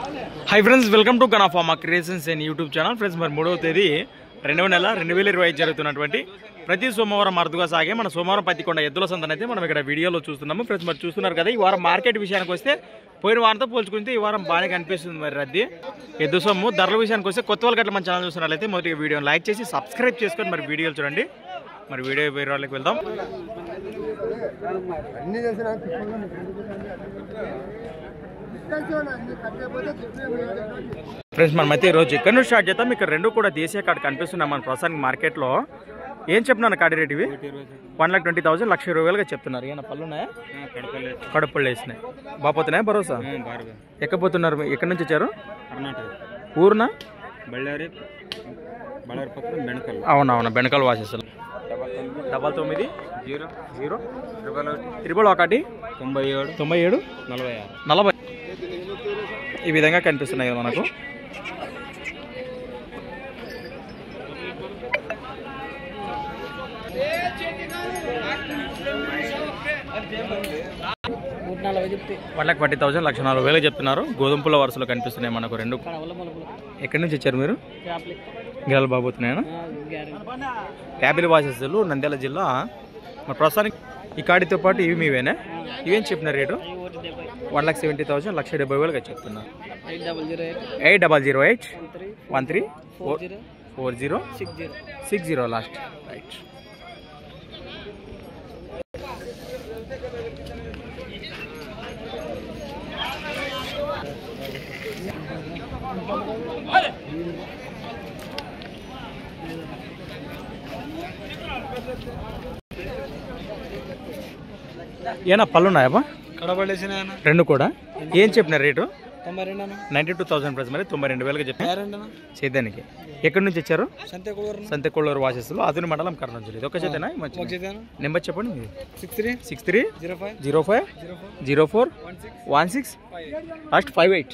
Hi friends welcome to गना pharma creations and YouTube channel friends మరి 3వ తేదీ 2వ నెల 2025 జరుగుతున్నటువంటి ప్రతి సోమవారం అరుదుగా సాగే మన సోమవారం పత్తికొండ ఎద్దుల సంతనైతే మనం ఇక్కడ వీడియోలో చూస్తున్నాము ఫ్రెండ్స్ మరి చూస్తున్నారు కదా ఈ వారం మార్కెట్ విషయానికి వస్తే పోయిన వారంతో పోల్చుకుంటే ఈ వారం బాగానే కనిపిస్తుంది మరి రద్దీ ఎద్దు సొమ్ము ధరల విషయానికి వస్తే కొత్త వాళ్ళకి మన ఛానల్ చూస్తున్నట్లయితే మొదటిగా వీడియోని లైక్ చేసి సబ్స్క్రైబ్ చేసుకొని మరి వీడియోలు చూడండి మరి వీడియో వివరాలకు వెళ్దాం ఫ్రెండ్స్ మనమైతే ఈరోజు ఇక్కడ నుంచి స్టార్ట్ చేద్దాం ఇక్కడ రెండు కూడా దేశీయ కార్డు కనిపిస్తున్నాం మన ప్రస్తుతానికి మార్కెట్లో ఏం చెప్తున్నాను కార్డు రేట్ ఇవి 1,20,000 1,20,000గా చెప్తున్నారు ఏమైనా పళ్ళు ఉన్నాయా కడుపుళ్ళు వేసినాయి బాపోతున్నాయా భరోసా ఎక్కపోతున్నారు ఎక్కడి నుంచి వచ్చారు ఊరునా బళ్ళారి అవునవునా బెనకల్ వాసెస్ 99 0 1 97 40 ఈ విధంగా కనిపిస్తున్నాయి కదా మనకు వాళ్ళకి 40,000 1,40,000 చెప్తున్నారు గోధుమపుల వరుసలో కనిపిస్తున్నాయి మనకు రెండు ఎక్కడి నుంచి వచ్చారు మీరు గిరాల బాబోతున్నాయా క్యాబిల్ వాసెస్లు నంద్యాల జిల్లా మరి ప్రస్తుతానికి ఈ కాడితో పాటు ఇవి మీవేనా ఇవేం చెప్పినారు రేటు 1,70,000 1,70,000గా చెప్తున్నారు 8008 13 40 60 లాస్ట్ రైట్ ఏనా పళ్ళు ఉన్నాయా రెండు కూడా ఏం చెప్పిన రేటు 92,000 ప్రైస్ మరి 92,000గా చెప్పారు సేద్యానికి ఎక్కడి నుంచి వచ్చారు సంతెకొల్లూరు వాసెస్లో అదుని మండలం కర్నూలు జిల్లా ఇది ఒక చేతనా నెంబర్ చెప్పండి 63 05 04 16 లాస్ట్ 58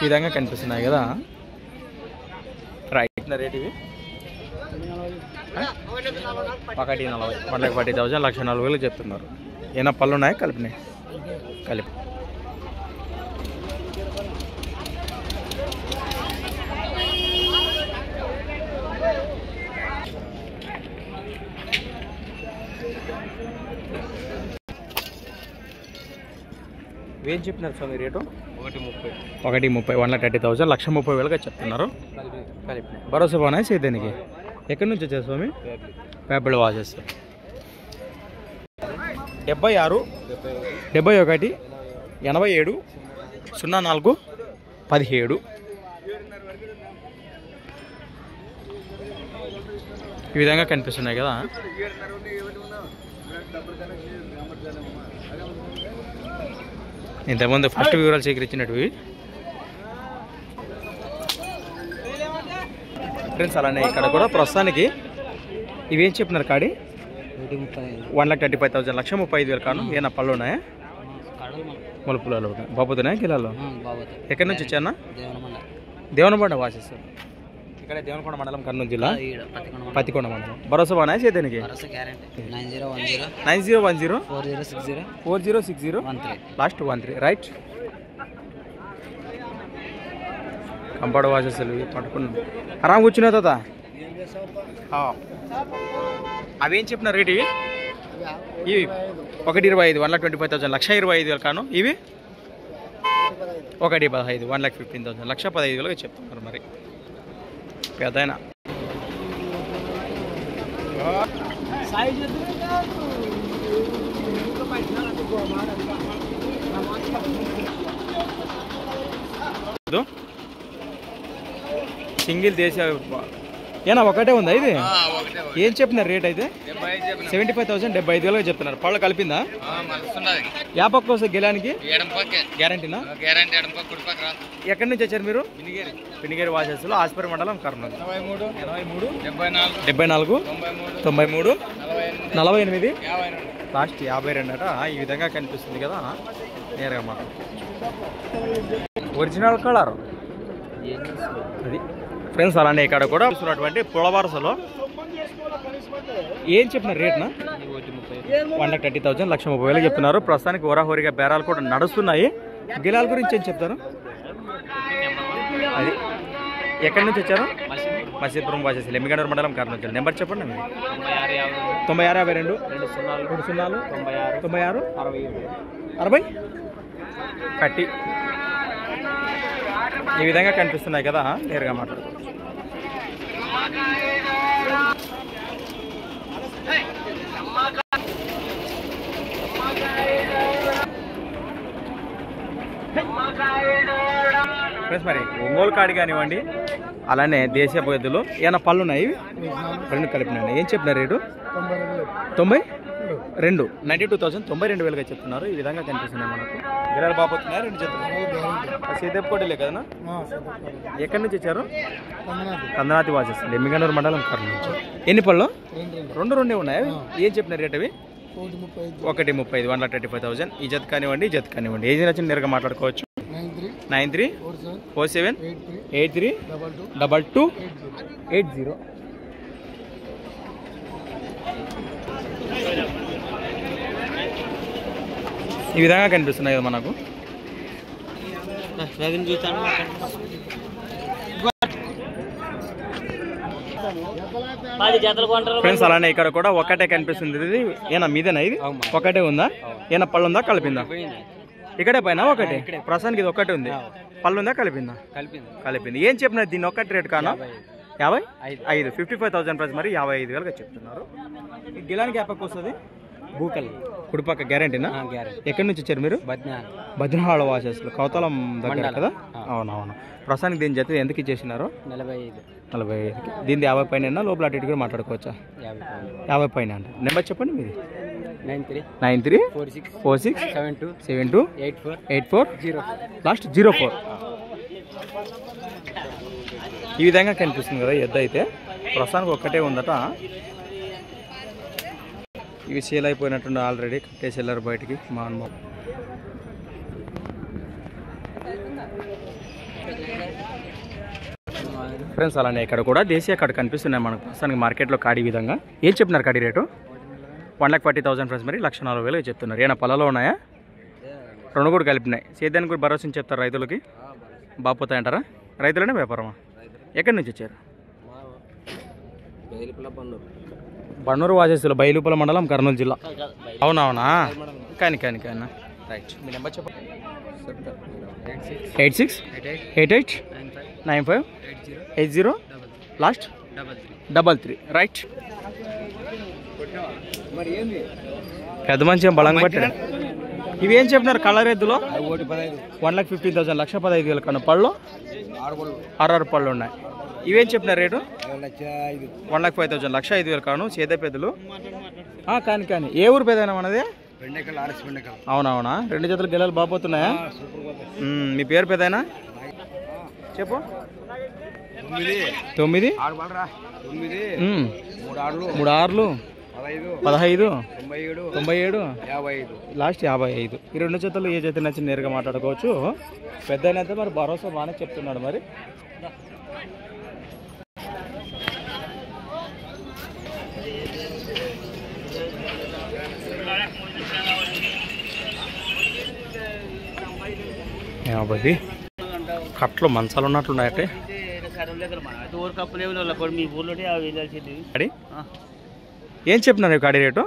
ఈ విధంగా కనిపిస్తున్నాయి కదా రైట్ రేట్ ఇవి 1,40,000 1,40,000 చెప్తున్నారు ఏమైనా పళ్ళు ఉన్నాయా కలిపినాయి కలిపి ఏం చెప్పినారు స్వామి రేటు 1,30,000 1,30,000 1,30,000గా చెప్తున్నారు కలిపి భరోసా బాగున్నాయి సేద్యానికి ఎక్కడి నుంచి వచ్చారు స్వామి పేపర్ వాచెస్ 76 71 87 04 17 ఈ విధంగా కనిపిస్తున్నాయి కదా ఇంతకుముందు ఫస్ట్ వివరాలు సేకరించినట్టు ఫ్రెండ్స్ అలానే ఇక్కడ కూడా ప్రస్తుతానికి ఇవేం చెప్పినారు కాడి 1,35,000 1,35,000 కాను ఏనా పళ్ళు ఉన్నాయా మలుపులలో బాబుతున్నాయా కిలాలో ఎక్కడి నుంచి వచ్చానా దేవనకొండ వాసెస్ ఇక్కడ దేవనకొండ మండలం కర్నూలు జిల్లా పత్తికొండ మండలం భరోసా బాగున్నాయా సేద్యానికి 9010 4060 లాస్ట్ 13 రైట్ కంపాడు వాసెస్ పట్టుకున్నాం ఆరాం కూర్చున్నా తాత అవేం చెప్పిన రేట్ ఇవి 1,25,000 1,25,000 1,25,000 కాను ఇవి 1,15,000 1,15,000 1,15,000 చెప్తున్నారు మరి పెద్దయినా సింగిల్ దేశీయ ఏనా ఒకటే ఉందా ఇది ఏం చెప్పినారు రేట్ అయితే 75,000 75,000గా చెప్తున్నారు పళ్ళు కలిపిందా యాపక్క వస్తే గెలానికి గ్యారంటీనా ఎక్కడి నుంచి వచ్చారు మీరు పినిగేరి వాసెస్లో ఆస్పరి మండలం కర్నూలు 74 93 48 లాస్ట్ 52 అట ఈ విధంగా కనిపిస్తుంది కదా నేరుగా మాట ఒరిజినల్ కలర్ అది ఫ్రెండ్స్ అలానే ఇక్కడ కూడా చూస్తున్నటువంటి పులవరసలో ఏం చెప్పినారు రేట్నా 1,30,000 1,30,000 చెప్తున్నారు. ప్రస్తుతానికి హోరాహోరీగా బేరాలు కూడా నడుస్తున్నాయి. గిలాల గురించి ఏం చెప్తారు? అది ఎక్కడి నుంచి వచ్చారు? మసీద్పురం వాసేసి ఎమ్మిగనూరు మండలం కర్నూలు. నెంబర్ చెప్పండి. 9652 2 96 60 30. ఈ విధంగా కనిపిస్తున్నాయి కదా, నేరుగా మాట్లాడుకోవచ్చు. ఫ్రెండ్స్ మరి ఒంగోలు కాడి కానివ్వండి, అలానే దేశీయ ఎద్దులు ఏమైనా పళ్ళు ఉన్నాయి? 2 కలిపినండి. ఏం చెప్పినారు రేటు? 92 92,000 చెప్తున్నారు. ఈ విధంగా కనిపిస్తున్నాయి మనకు. గిరాలు బాగుతున్నాయి. 2 జతలు సీదేపుకోటలే కదా. ఎక్కడి నుంచి వచ్చారు? కందనాతి వాసేస్తుంది ఎమ్మిగనూరు మండలం కర్నూలు నుంచి. ఎన్ని పళ్ళు? 2 ఉన్నాయి. ఏం చెప్పినారు రేట్ అవి? 1,35,000 1,35,000. ఈ జత కానివ్వండి, ఈ జత కానివ్వండి. ఏది నచ్చిన నేరుగా మాట్లాడుకోవచ్చు. 9347832280. ఈ విధంగా కనిపిస్తున్నాయి కదా మనకు. ఫ్రెండ్స్ అలానే ఇక్కడ కూడా ఒకటే కనిపిస్తుంది. ఇది ఏనా మీదేనా? ఇది ఒకటే ఉందా? ఏనా పళ్ళు ఉందా కలిపిందా? ఇక్కడే పైన ఒకటే. ప్రస్తుతానికి ఇది ఒకటే ఉంది. పళ్ళు ఉందా కలిపిందా? కలిపింది. ఏం చెప్పినారు దీన్ని? ఒక్కటి రేట్ కానా 55 55,000 ప్రైస్. మరి 55,000 చెప్తున్నారు. ఈ గిలానికి యాపకు వస్తుంది బూకల్ కుడిపక్క గ్యారెంటీనా? ఎక్కడి నుంచి వచ్చారు మీరు? బద్నాళ వాసెస్లో కౌతలం దగ్గర కదా. అవునవును. ప్రస్తుతానికి దీని జత ఎందుకు ఇచ్చేసినారు? 45. దీన్ని 50 పైన లోపల అటు ఇటు కూడా మాట్లాడుకోవచ్చా? 50 పైన అంట. నెంబర్ చెప్పండి మీది. 93467284 లాస్ట్ 04. ఈ విధంగా కనిపిస్తుంది కదా ఎద్దు అయితే. ప్రస్తుతానికి ఒక్కటే ఉందట. ఇవి సేల్ అయిపోయినట్టుండే ఆల్రెడీ. కట్టేసి వెళ్ళారు బయటికి మా అమ్మ. ఫ్రెండ్స్ అలానే ఇక్కడ కూడా దేశీయ కాడి కనిపిస్తున్నాయి మనకు. ప్రస్తుతానికి మార్కెట్లో కాడి విధంగా. ఏం చెప్పినారు కాడి రేటు? 1,40,000 ఫ్రెండ్స్. మరి 1,40,000 చెప్తున్నారు. ఏమైనా పొలాలో ఉన్నాయా? 2 కూడా కలిపినాయి. సేద్యానికి కూడా భరోసా చెప్తారు రైతులకి. బాగుపోతాయంటారా? రైతులనే వ్యాపారమా? ఎక్కడి నుంచి వచ్చారు? బండూరు వాసేసులు బయలుపల మండలం కర్నూలు జిల్లా. అవునవునా? కానీ రైట్. మీ నెంబర్ చెప్పండి. 86889580 లాస్ట్ 33. రైట్. పెద్ద మంచి బలంగా పట్టాడు. ఇవి ఏం చెప్పినారు కలర్ ఎద్దులో? 1,15,000 1,15,000 కన్నా పళ్ళు 6 పళ్ళు ఉన్నాయి. ఇవేం చెప్పినారు రేటు? 1,05,000 1,05,000 కాను. చేదే పెద్దలు కానీ. ఏ ఊరు పెదైనా మనది? అవునవునా? 2 జతలు గెలలు బాగుపోతున్నాయా? మీ పేరు పెదైనా చెప్పు. 9 3 6 15 97 లాస్ట్ 55. ఈ 2 జతలు ఏ జత నచ్చి నేరుగా మాట్లాడుకోవచ్చు. పెద్ద అయితే మరి భరోసా బాగానే చెప్తున్నాడు. మరి కట్లు మంచాలు ఉన్నట్లున్నాయంటే. ఏం చెప్పినారు కాడి రేటు?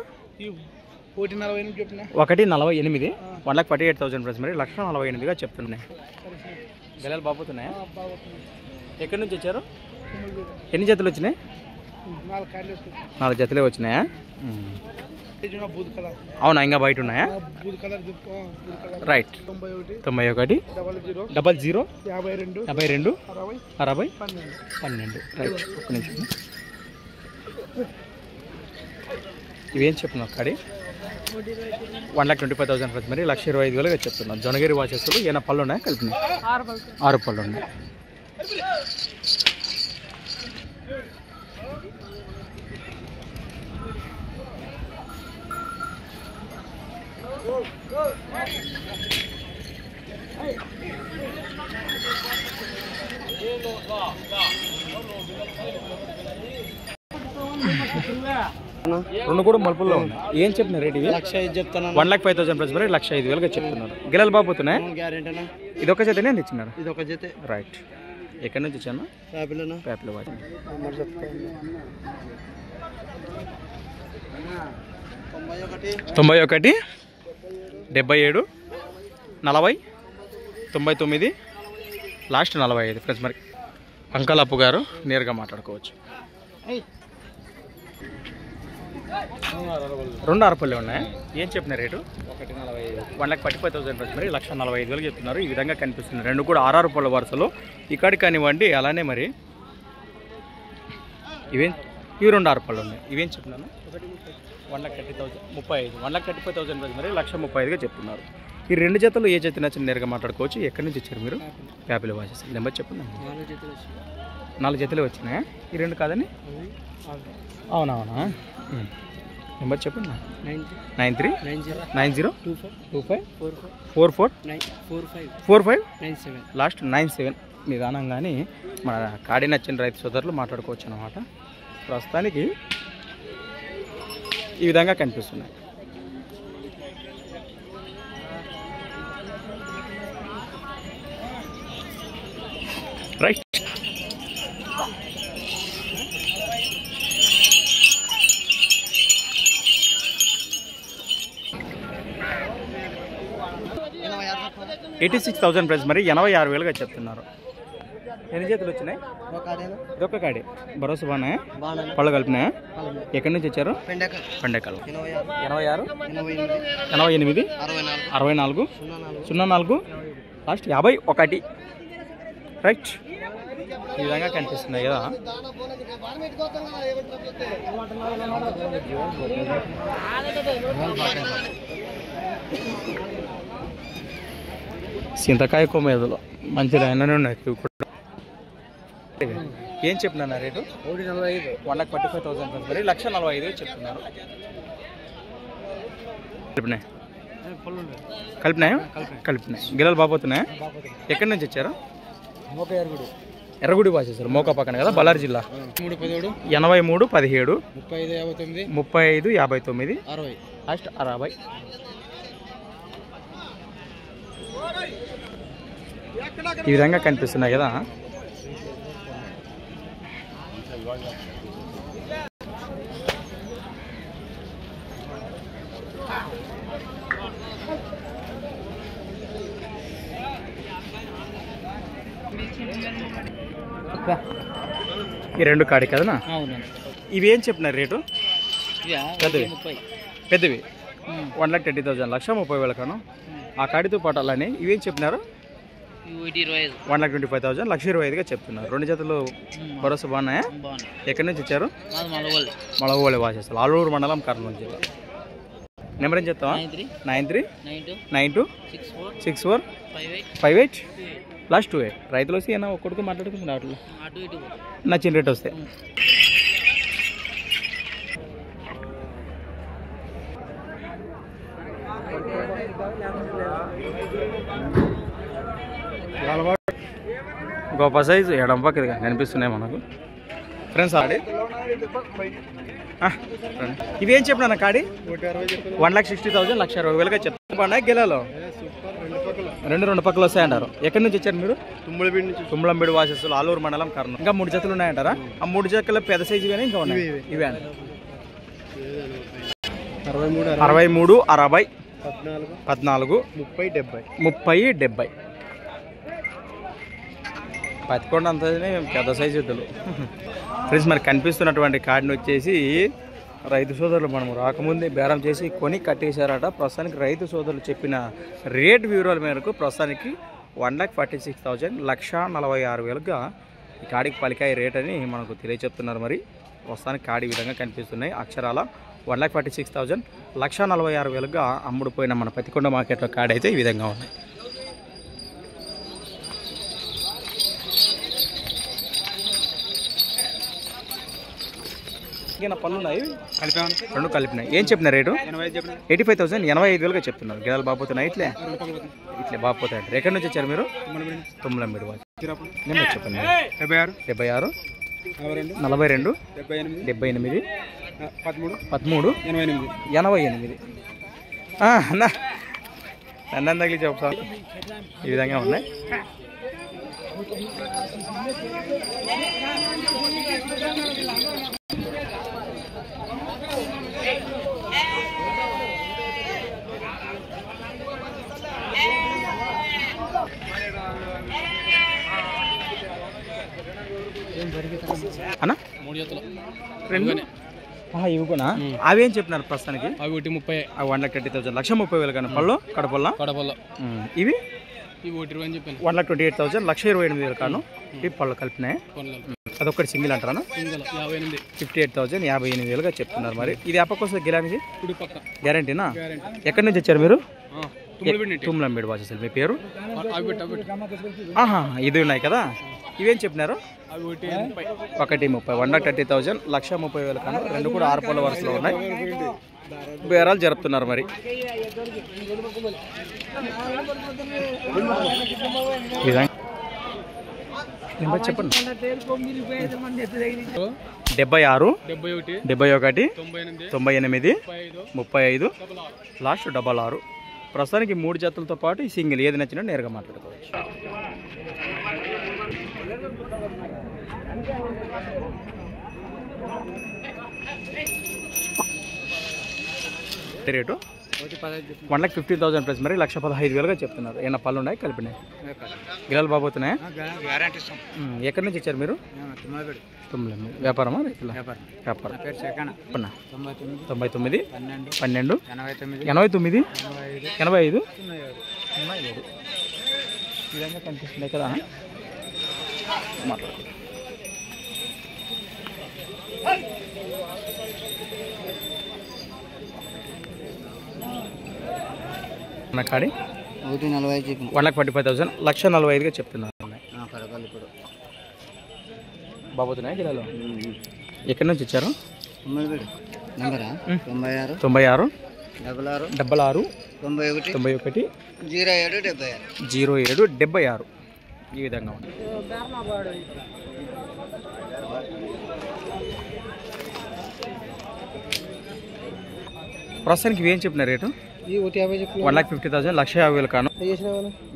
1,48 1,48,000 ప్రైస్. మరి 1,48,000 చెప్తున్నాయి. గెలలు బాగుతున్నాయా? ఎక్కడి నుంచి వచ్చారు? ఎన్ని జతలు వచ్చినాయి? 4 జతలే వచ్చినాయా? అవునా? ఇంకా బయట ఉన్నాయా? రైట్. 91 00 52 60 12. రైట్. ఇవేం చెప్తున్నావు కాడి? 1,25,000 ప్రైస్. మరి 1,25,000 చెప్తున్నాను. జొనగిరి వాచెస్లు ఏమైనా పళ్ళు ఉన్నాయా? కలిపినాయి 6 పళ్ళు ఉన్నాయి. రెండు కూడా మలుపుల్లో ఉన్నాయి. ఏం చెప్తున్నారు రేట్? ఇవి 1,05,000 చెప్తాను. 1,05,000 ప్రైస్ మరి 1,05,000గా చెప్తున్నారు. గిలాలు బాగుతున్నాయి. గ్యారెంటీనా? ఇది ఒక జతనే తెచ్చినారు. ఇది ఒక జతే. రైట్. ఎక్కడి నుంచి వచ్చాను? ప్యాపిలేనా? ప్యాపిల్ వాచ్. 91 77 40 99 last 45 friends. మరి అంకల్ అప్పు గారు నేరుగా మాట్లాడుకోవచ్చు. రెండు అరపల్లి ఉన్నాయి. ఏం చెప్పిన రేటు? 1,45,000 ఫ్రెండ్స్. మరి 1,45,000 చెప్తున్నారు. ఈ విధంగా కనిపిస్తుంది. రెండు కూడా 6 రూపాయల వరుసలో ఇక్కడికి కానివ్వండి. అలానే మరి ఇవి రెండు అరపళ్ళు ఉన్నాయి. ఇవేం చెప్తున్నాను? 1,30,000 35 1,35,000 ఫ్రెండ్స్. మరి 1,35,000గా చెప్తున్నారు. ఈ రెండు జతలు ఏ జత నచ్చిన నేరుగా మాట్లాడుకోవచ్చు. ఎక్కడి నుంచి ఇచ్చారు మీరు? ప్యాపిల్ వాచెస్ నెంబర్ చెప్పండి. 4 జతలు వచ్చినాయా? ఈ రెండు కాదని? అవునవునా? నెంబర్ చెప్పండి. 93 90 25 44 45 లాస్ట్ 97 నిదానం. కానీ మన కాడి నచ్చిన రైతు సోదరులు మాట్లాడుకోవచ్చు అన్నమాట. ప్రస్తుతానికి ఈ విధంగా కనిపిస్తున్నాయి. రైట్. $86,000 ప్రైస్. మరి 86,000గా చెప్తున్నారు. ఎన్ని చేతులు వచ్చినాయి? ఇదొక్క కాడి. భరోసా బాగున్నాయా? పళ్ళు కలిపినాయా? ఎక్కడి నుంచి వచ్చారు? పెండెకల్. 86 88 64 04 లాస్ట్ 51. రైట్. ఈ విధంగా కనిపిస్తున్నాయి కదా. చింతకాయ కొమ్మేదులో మంచిగా అయిననే ఉన్నాయి. ఏం చెప్పినా రేటు? 1,45,000 మరి 1,45,000 చెప్తున్నారు. కలిపినాయి. గిలాలు బాగుతున్నాయా? ఎక్కడి నుంచి వచ్చారు? ఎర్రగుడి వాచేసారు. మోకా పక్కన కదా, బళ్ళారి జిల్లా. 83 17 35 59 లాస్ట్ 60. ఈ విధంగా కనిపిస్తున్నాయి కదా. ఈ రెండు కాడి కదనా? ఇవి ఏం చెప్పినారు రేటు? పెద్దవి 1,30,000 1,30,000 కాను. ఆ కాడితో పాటు అలానే ఇవేం చెప్పినారు? 1,25,000 1,25,000గా చెప్తున్నారు. రెండు జతలు భరోసా బాగున్నాయా? ఎక్కడి నుంచి వచ్చారు? మలగోళి వాచేస్తారు. ఆలూరు మండలం, కర్నూలు జిల్లా. నెంబర్ ఏం చెప్తావా? 93 92 64 58 లాస్ట్ 28. రైతులు వస్తే ఏమన్నా ఒక్కడికి మాట్లాడుకుంటున్నా వాటిలో నచ్చిన రేట్ వస్తే. గొప్ప సైజు ఎడం పక్క కనిపిస్తున్నాయి మనకు ఫ్రెండ్స్. ఆడి ఇవేం చెప్పినా కాడి? 1,60,000 1,60,000గా చెప్తున్నా. గెలలో రెండు పక్కలు వస్తాయంటారు. ఎక్కడి నుంచి వచ్చారు మీరు? తుమ్మలంబేడు వాసెస్సులు, ఆలూరు మండలం, కర్నూలు. ఇంకా 3 జతలు ఉన్నాయంటారా? ఆ 3 జతల పెద్ద సైజు కానీ ఇంకా ఉన్నాయి. ఇవే 63 60 14 30 70 పతికొండ అంతనే పెద్ద సైజు ఎద్దులు ఫ్రెండ్స్. మరి కనిపిస్తున్నటువంటి కాడిని వచ్చేసి రైతు సోదరులు మనం రాకముందే బేరం చేసి కొని కట్టేశారట. ప్రస్తుతానికి రైతు సోదరులు చెప్పిన రేట్ వివరాల మేరకు ప్రస్తుతానికి 1,46,000 1,46,000గా ఈ కాడికి పలికాయ రేట్ అని మనకు తెలియచెప్తున్నారు. మరి ప్రస్తుతానికి కాడి విధంగా కనిపిస్తున్నాయి. అక్షరాల 1,46,000 1,46,000గా అమ్ముడుపోయిన మన పతికొండ మార్కెట్లో కాడి అయితే ఈ విధంగా ఉన్నాయి. పళ్ళు ఉన్నాయి, రెండు కలిపినాయి. ఏం చెప్పిన రేటు? 85,000 85,000గా చెప్తున్నారు. గిరాలు బాగుపోతున్నాయి. ఇట్లే బాగుపోతాయి. ఎక్కడి నుంచి వచ్చారు మీరు? తుమ్మలంబేడు. నెంబర్ చెప్పండి. 76 42 78 13 88. అన్నా నన్ను తగిలి చెప్తాను. ఈ విధంగా ఉన్నాయి. అన్నా 3 జతలు 2 ఇవ్వకునా అవి ఏం చెప్పినారు ప్రస్తుతానికి? అవి 130, అవి 1,30,000 1,30,000 కానీ పళ్ళు కడపల్లో ఇవి 120 అని చెప్పాను. 1,28,000 1,28,000 కాను ఇవి పళ్ళు కలిపినాయి. అదొక్కటి సింగిల్ అంటారా? 58,000 58,000గా చెప్తున్నారు. మరి ఇది అప్పకు వస్తుంది గిలానికి గ్యారంటీనా? ఎక్కడి నుంచి వచ్చారు మీరు? తుమ్లంబేడు వాచేసారు. మీ పేరు? ఇది ఉన్నాయి కదా, ఇవేం చెప్పినారు? 1,30,000 1,30,000 1,30,000 కన్నా 2 కూడా 6 పళ్ళ వరుసలో ఉన్నాయి. బేరాలు జరుపుతున్నారు. మరి చెప్పండి. 76 71 98 35 లాస్ట్ 66. ప్రస్తుతానికి 3 జతలతో పాటు ఈ సింగిల్ ఏది నచ్చినా నేరుగా మాట్లాడుకోవచ్చు. రేటు 1,50,000 ప్లస్ మరి 1,15,000గా చెప్తున్నారు. ఏమన్నా పళ్ళు ఉన్నాయి కలిపినాయి? గిలాలు బాబోతున్నాయా? ఎక్కడి నుంచి ఇచ్చారు మీరు? తుమ్లంబేడు. వ్యాపారమా రైతుల? వ్యాపారం. 99 12 89 85 07 ఈ విధంగా కనిపిస్తున్నాయి కదా. మాట్లాడుకో. కాడి 1,45,000 1,45,000గా చెప్తున్నారు. బాబోతున్నాయి గిలాలు. ఎక్కడి నుంచి ఇచ్చారు? 96 66 91 07 76 ఈ విధంగా ఉంది. ప్రస్తుతానికి ఇవి ఏం చెప్పిన రేటు? 1,50,000 1,50,000 కాను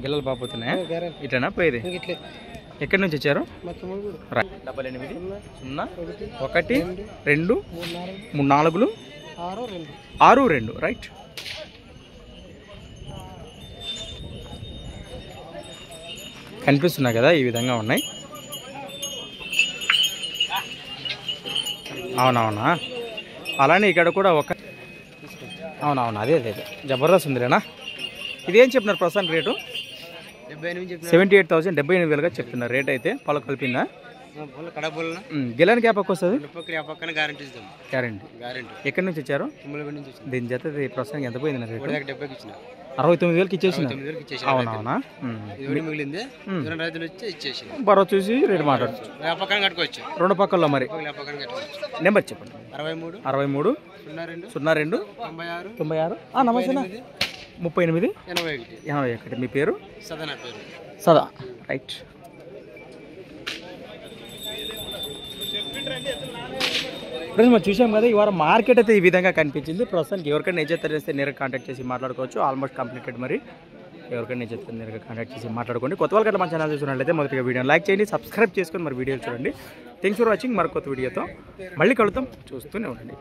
గిల్లలు బాబోతున్నాయా? ఇట్లనా పోయేది? ఎక్కడి నుంచి వచ్చారు? 88 0 1 2 3 4 6 2 రైట్. కనిపిస్తున్నాయి కదా, ఈ విధంగా ఉన్నాయి. అవునవునా, అలానే ఇక్కడ కూడా అవునవును అదే జబర్దస్త్ ఉందిలేనా. ఇదేం చెప్పినారు ప్రస్తుతానికి రేటు? 78,000 78,000గా చెప్తున్నారు రేట్. అయితే పళ్ళు కలిపిందా? గిలానికి ఏ పక్క వస్తుంది? గ్యారంటీ. ఎక్కడి నుంచి వచ్చారు? దీని జత ప్రస్తుతానికి ఎంత పోయింది రేటు? 69,000కి ఇచ్చేసిన. అవునవునా, బరో చూసి రేటు మాట్లాడుకోవచ్చు 2 పక్కల్లో. మరి నెంబర్ చెప్పండి. 63 02 96 నమస్తే 38 81. మీ పేరు? సదా రైట్. ఫ్రెండ్స్ మనం చూసాం కదా, ఈ వారం మార్కెట్ అయితే ఈ విధంగా కనిపించింది. ప్రస్తుతానికి ఎవరికైనా నేచర్ తెలిస్తే నేరుగా కాంటాక్ట్ చేసి మాట్లాడుకోవచ్చు. Almost completed. మరి ఎవరికైనా నేచర్ నేరుగా కాంటాక్ట్ చేసి మాట్లాడుకోండి. కొత్త వాళ్ళకి మన ఛానల్ చూసినట్లయితే మొదటిగా వీడియోని లైక్ చేయండి, సబ్స్క్రైబ్ చేసుకొని మరి వీడియోలు చూడండి. Thanks for watching. మరి కొత్త వీడియోతో మళ్ళీ కలుద్దాం. చూస్తూనే ఉండండి.